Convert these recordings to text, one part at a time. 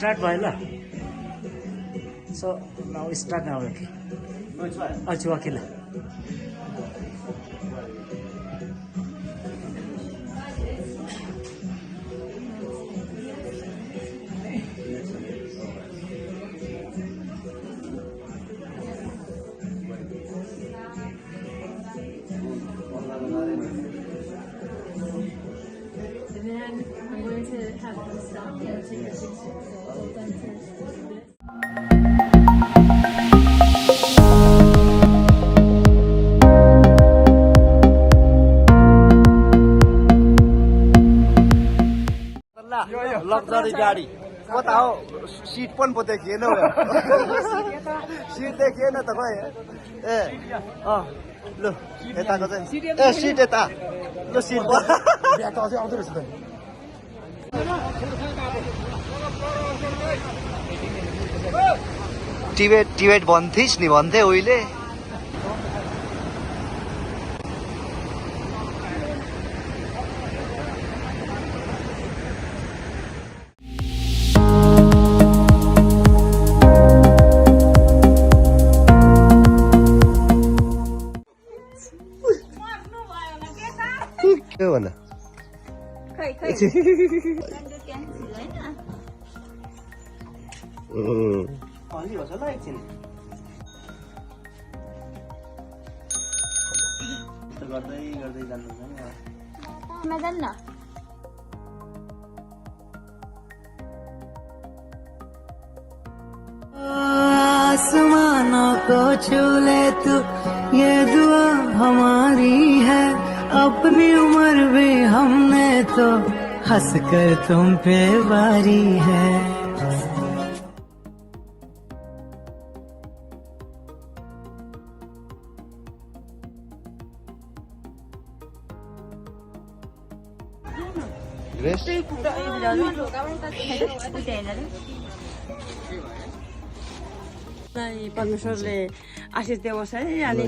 start भयो ल so now we start now okay अचुवा के ल I'm going to have them stop and take a picture. So hold them for this. Luxury गाडी कता हो seat पनि पो देखिएन सिट देखिएन त खै ए लु यताको चाहिँ ए सिट यता लु सिट आउँदो रहेछ टिबेट टिबेट भन्थिस् नि भन्थे उहिले के भन खै खै अलि होस् होला एकछिन गर्दै गर्दै जानुहुन्छ नि जान्न आसमानों को छू ले तू ये दुआ हमारी है अपनी उम्र भी हमने तो हंस कर तुम पे वारी है परमेश्वरले आशिष देवोस् है अनि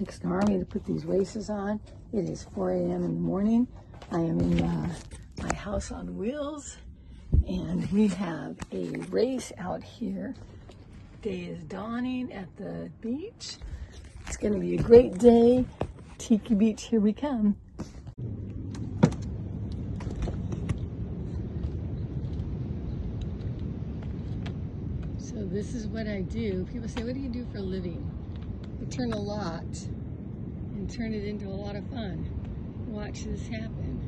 takes an army to put these races on. It is 4 a.m. in the morning. I am in my house on wheels, and we have a race out here. Day is dawning at the beach. It's going to be a great day. Tiki Beach, here we come. So this is what I do. People say, what do you do for a living? I turn a lot and turn it into a lot of fun. Watch this happen.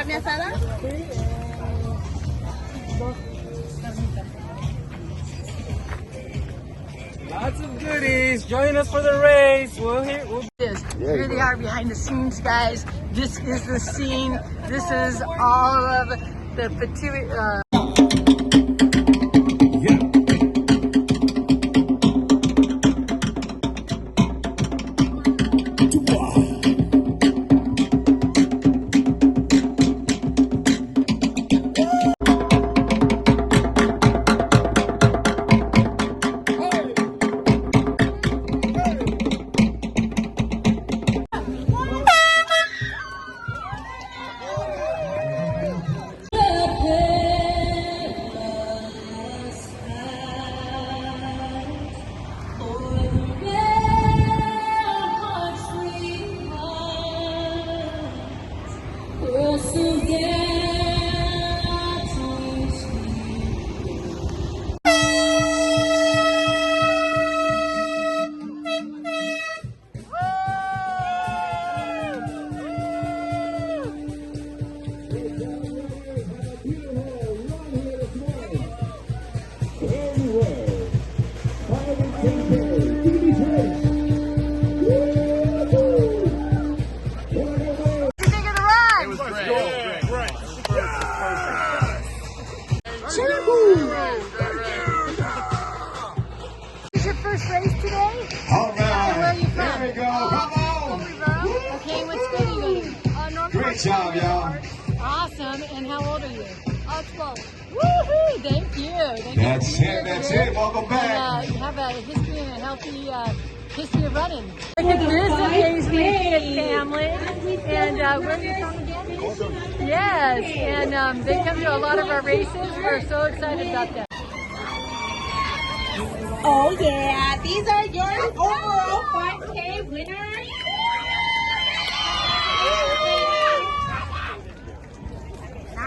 carne asada? Lots of goodies. Join us for the race. Here they are behind the scenes, guys. This is the scene. This is all of the first race today? All right. Where are you from? Here we go. Come on. Okay, what school are you going to? Great job, y'all. Awesome. And how old are you? 12. Woohoo! Thank you. Thank That's you. it. That's it. Welcome back. And, you have a history and a healthy history of running. Look at this amazing fit family. And where are you from again? Yes. And they come to a lot of our races. We're so excited about that. Oh yeah, these are your overall 5K winners.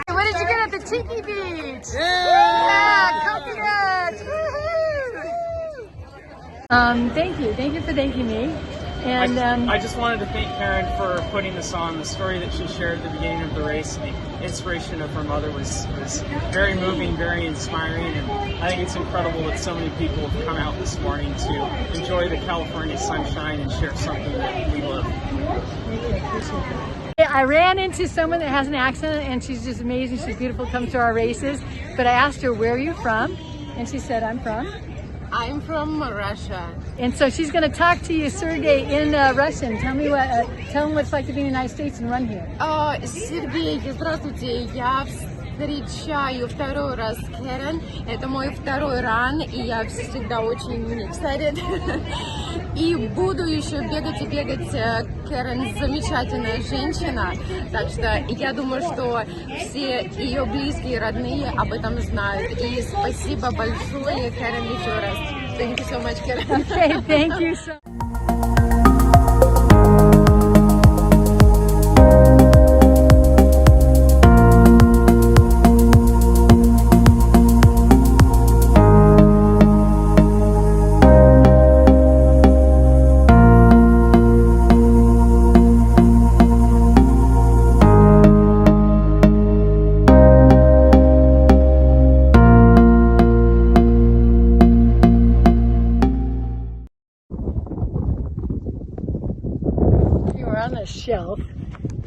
What did you get at the Tiki Beach? Yeah, coconuts! Woohoo! Thank you for thanking me. And I just wanted to thank Karen for putting this on. The story that she shared at the beginning of the race, the inspiration of her mother was very moving, very inspiring, and I think it's incredible that so many people have come out this morning to enjoy the California sunshine and share something that we love. I ran into someone that has an accent, and she's just amazing. She's beautiful, comes to our races. But I asked her, where are you from? And she said, I'm from Russia. And so she's going to talk to you, Sergey, in Russian. Tell them what it's like to be in the United States and run here. Сергей, здравствуйте. Я встречаю второй раз Кэрен. Это мой второй ран, и я всегда очень excited. И буду еще бегать и бегать. Кэрен замечательная женщина. Так что я думаю, что все ее близкие, родные об этом знают. И спасибо большое, Кэрен, еще раз. Thank you so much, Karen. Okay, thank you so much. On a shelf.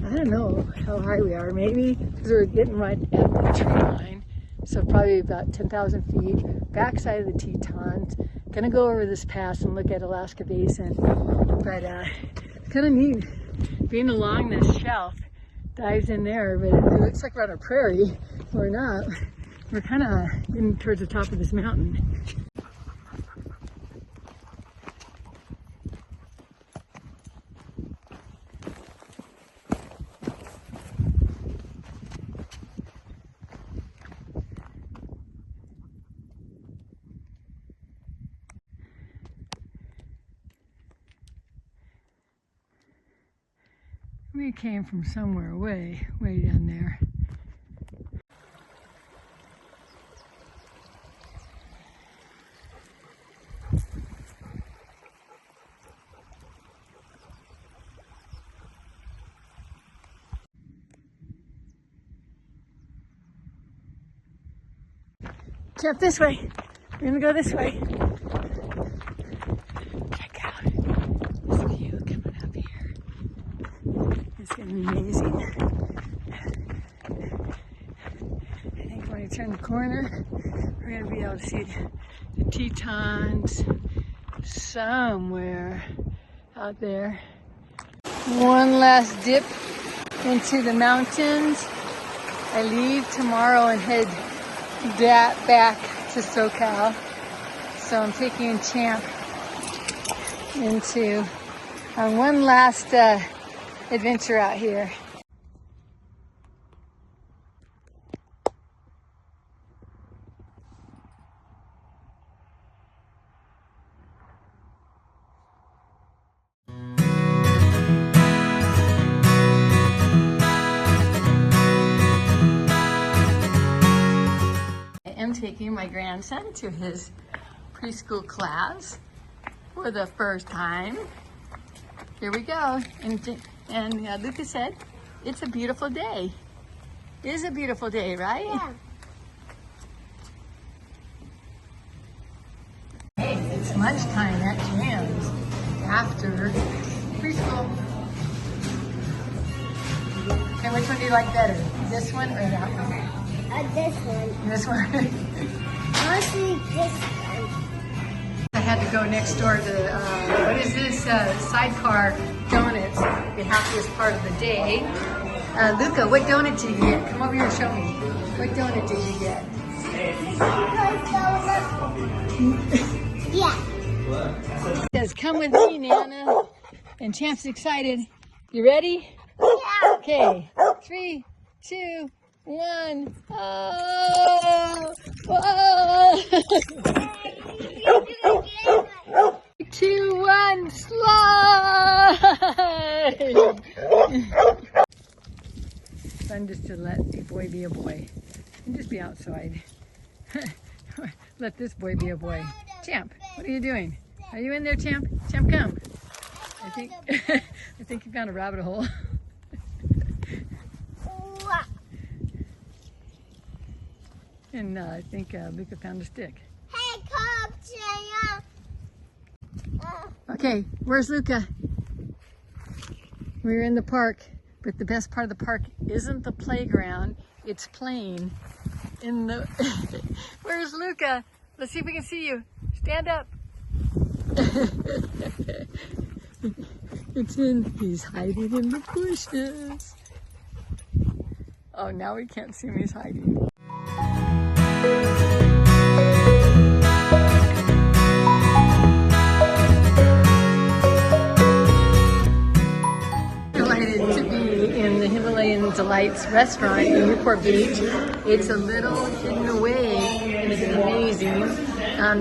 I don't know how high we are, maybe because we're getting right at the tree line, so probably about 10,000 feet, backside of the Tetons. Gonna go over this pass and look at Alaska Basin, but kind of neat being along this shelf. Dives in there, but it looks like we're on a prairie. We're not. We're kind of getting towards the top of this mountain. We came from somewhere way down there. Champ, this way. We're gonna go this way. Check out this view coming up here. It's gonna be amazing. I think when we turn the corner, we're gonna be able to see the Tetons somewhere out there. One last dip into the mountains. I leave tomorrow and head back to SoCal. So I'm taking Champ into on one last adventure out here. I'm taking my grandson to his preschool class for the first time. Here we go. And Lucas said, it's a beautiful day. It is a beautiful day, right? Yeah. Hey, it's lunchtime at Jam's after preschool. Okay, which one do you like better? This one or that one? This one. This one? Honestly, this one. I had to go next door to, what is this, Sidecar Donuts, the happiest part of the day. Luca, what donut did you get? Come over here and show me. What donut did you get? Yeah. It says, come with me, Nana. And Champ's excited. You ready? Yeah. Okay, 3, 2, 1. Oh! Whoa! 2, 1, slide! Fun just to let a boy be a boy and just be outside. Let this boy be a boy. Champ, what are you doing? Are you in there, Champ? Champ, come. I think you found a rabbit hole. And I think Luca found a stick. Hey, come, Okay, where's Luca? We're in the park, but the best part of the park isn't the playground. It's playing in the... Where's Luca? Let's see if we can see you. Stand up. He's hiding in the bushes. Oh, now we can't see him, he's hiding. Delighted to be in the Himalayan Delights restaurant in Newport Beach. It's a little hidden away and it's amazing.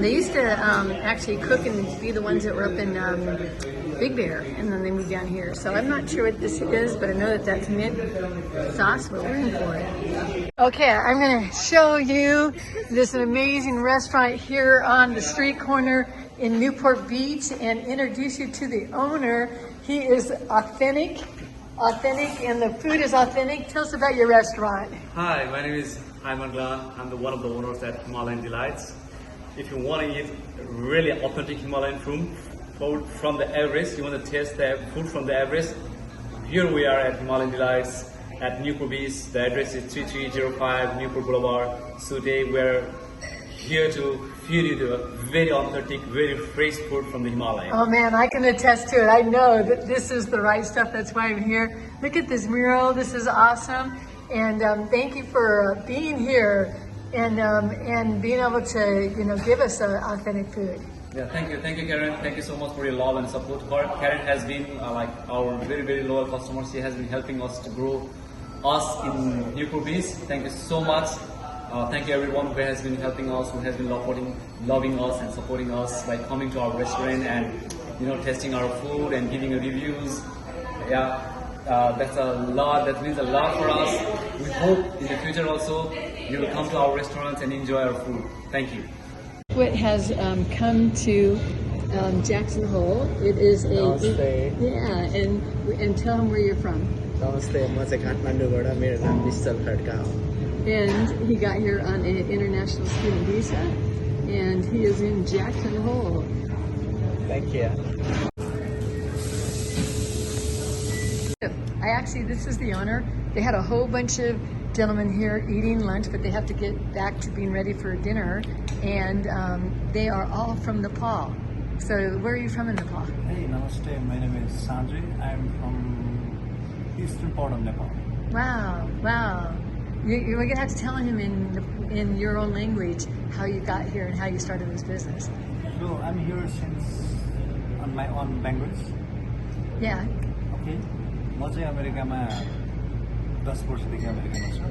They used to actually cook and be the ones that were up in Big Bear, and then they moved down here. So I'm not sure what this is, but I know that that's mint sauce, but we're in for it. Okay, I'm gonna show you this amazing restaurant here on the street corner in Newport Beach and introduce you to the owner. He is authentic, and the food is authentic. Tell us about your restaurant. Hi, my name is Ayman Glan. I'm one of the owners at Himalayan Delights. If you want to eat really authentic Himalayan food from the Everest, you want to taste the food from the Everest, here we are at Himalayan Delights at Newport Beach. The address is 3305 Newport Boulevard. So today we're here to feed you the very authentic, very fresh food from the Himalaya. Oh man, I can attest to it. I know that this is the right stuff. That's why I'm here. Look at this mural. This is awesome. And thank you for being here and being able to, give us authentic food. Yeah, thank you, Karen. Thank you so much for your love and support. Karen has been like our very, very loyal customer. She has been helping us to grow us in Newport Beach. Thank you so much. Thank you everyone who has been helping us, who has been loving us and supporting us by coming to our restaurant and testing our food and giving reviews. Yeah, that's a lot. That means a lot for us. We hope in the future also you will come to our restaurants and enjoy our food. Thank you. What has come to Jackson Hole? It is Namaste. Yeah, and tell them where you're from. Namaste. म चाहिँ काठमाडौँबाट मेरो नाम विश्चल खड्का हो And he got here on an international student visa, and he is in Jackson Hole. Thank you. This is the owner. They had a whole bunch of gentlemen here eating lunch, but they have to get back to being ready for dinner. And they are all from Nepal. So where are you from in Nepal? Hey, namaste. My name is Sanjay. I'm from eastern part of Nepal. Wow, wow. You're going to have to tell him in your own language how you got here and how you started this business. So I'm here since on my own language. Yeah. Okay. म चाहिँ अमेरिकामा 10 वर्षदेखि अमेरिकामा छु.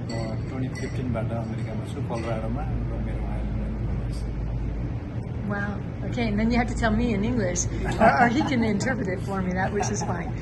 म 2015 बाट अमेरिकामा छु, कोलोराडोमा, र मेरो Wow. Okay, and then you have to tell me in English, or he can interpret it for me, which is fine.